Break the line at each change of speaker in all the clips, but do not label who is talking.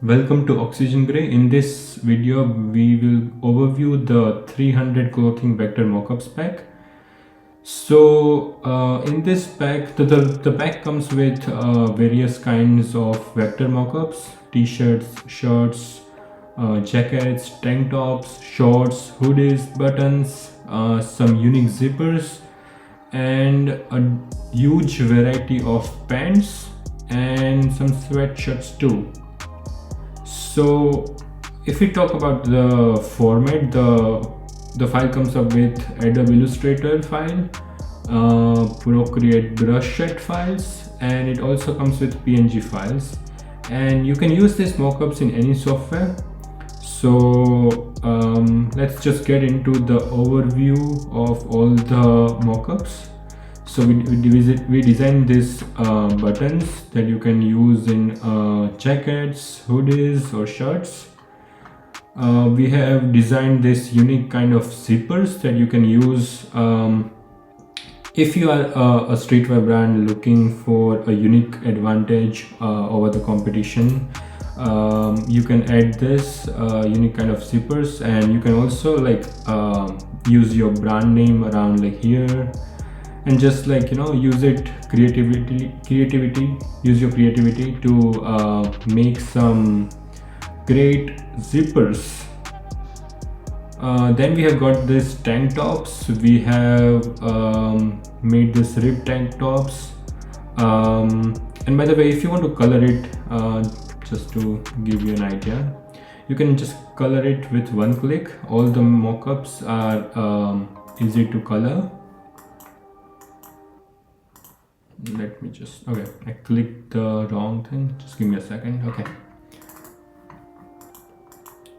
Welcome to Oxygen Gray. In this video, we will overview the 300 Clothing Vector Mockups Pack. So in this pack, the pack comes with various kinds of vector mockups, t-shirts, shirts, jackets, tank tops, shorts, hoodies, buttons, some unique zippers, and a huge variety of pants and some sweatshirts too. So if we talk about the format, the file comes up with Adobe Illustrator file, Procreate Brushset files, and it also comes with PNG files, and you can use these mockups in any software. So let's just get into the overview of all the mockups. So we designed these buttons that you can use in jackets, hoodies or shirts. We have designed this unique kind of zippers that you can use if you are a streetwear brand looking for a unique advantage over the competition. You can add this unique kind of zippers, and you can also use your brand name around here, and just use it use your creativity to make some great zippers. Then we have got this tank tops. We have made this rib tank tops, and by the way, if you want to color it, just to give you an idea, you can just color it with one click. All the mockups are easy to color. Let me just, okay, I clicked the wrong thing, just give me a second. Okay,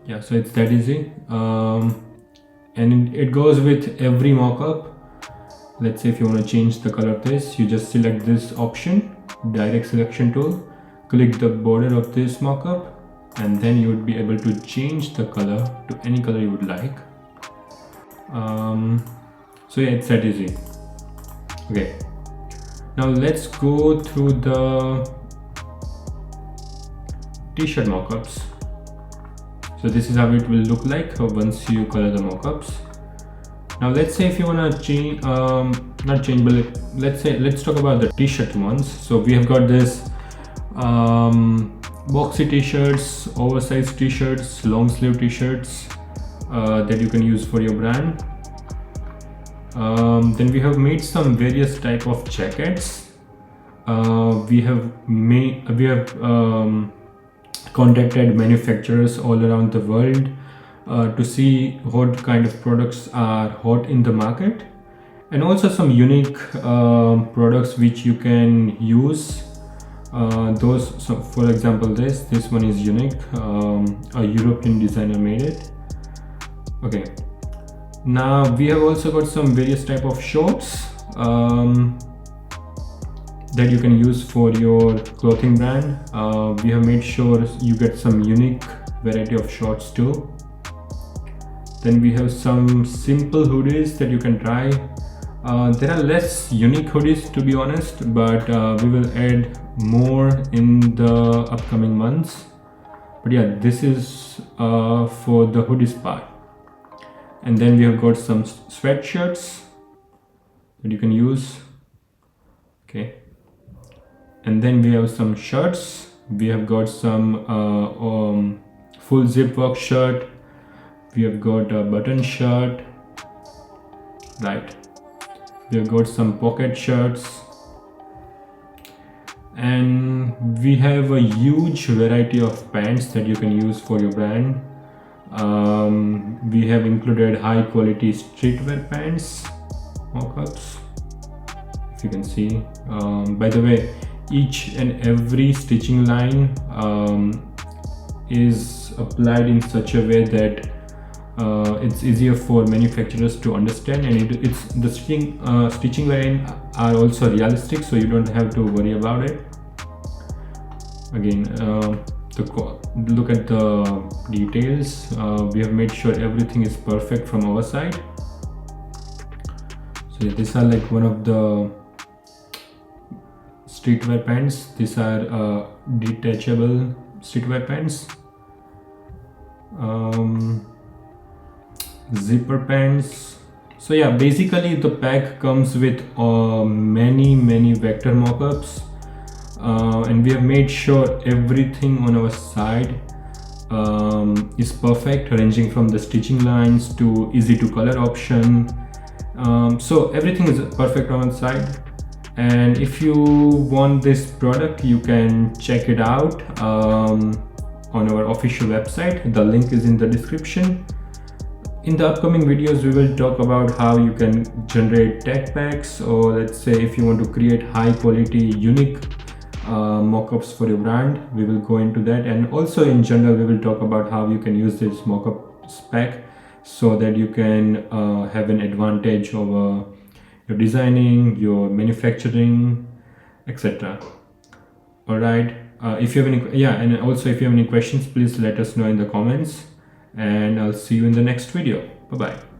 yeah, so it's that easy, and it goes with every mockup. Let's say if you want to change the color of this, you just select this option, direct selection tool, click the border of this mockup, and then you would be able to change the color to any color you would like. So yeah, it's that easy. Okay, now let's go through the t-shirt mockups. So this is how it will look like once you color the mockups. Now let's say if you want to change, not change, but let's talk about the t-shirt ones. So we have got this boxy t-shirts, oversized t-shirts, long sleeve t-shirts that you can use for your brand. Then we have made some various type of jackets. We have contacted manufacturers all around the world to see what kind of products are hot in the market, and also some unique products which you can use. So for example, this one is unique. A European designer made it. Okay, now we have also got some various type of shorts that you can use for your clothing brand. We have made sure you get some unique variety of shorts too. Then we have some simple hoodies that you can try. There are less unique hoodies, to be honest, but we will add more in the upcoming months. But yeah, this is for the hoodies part. And then we have got some sweatshirts that you can use. Okay, and then we have some shirts. We have got some full zip work shirt. We have got a button shirt, right? We have got some pocket shirts, and we have a huge variety of pants that you can use for your brand. We have included high quality streetwear pants mockups, if you can see. By the way, each and every stitching line is applied in such a way that it's easier for manufacturers to understand, and the stitching line are also realistic, so you don't have to worry about it. Again, look at the details. We have made sure everything is perfect from our side. So these are like one of the streetwear pants. These are detachable, streetwear pants, zipper pants. So yeah, basically the pack comes with many vector mockups, and we have made sure everything on our side is perfect, ranging from the stitching lines to easy to color option. So everything is perfect on the side. And if you want this product, you can check it out on our official website. The link is in the description. In the upcoming videos, we will talk about how you can generate tech packs, or let's say if you want to create high quality, unique mockups for your brand, we will go into that. And also in general, we will talk about how you can use this mockups pack so that you can have an advantage over your designing, your manufacturing, etc. All right. If you have any, and also if you have any questions, please let us know in the comments, and I'll see you in the next video. Bye bye.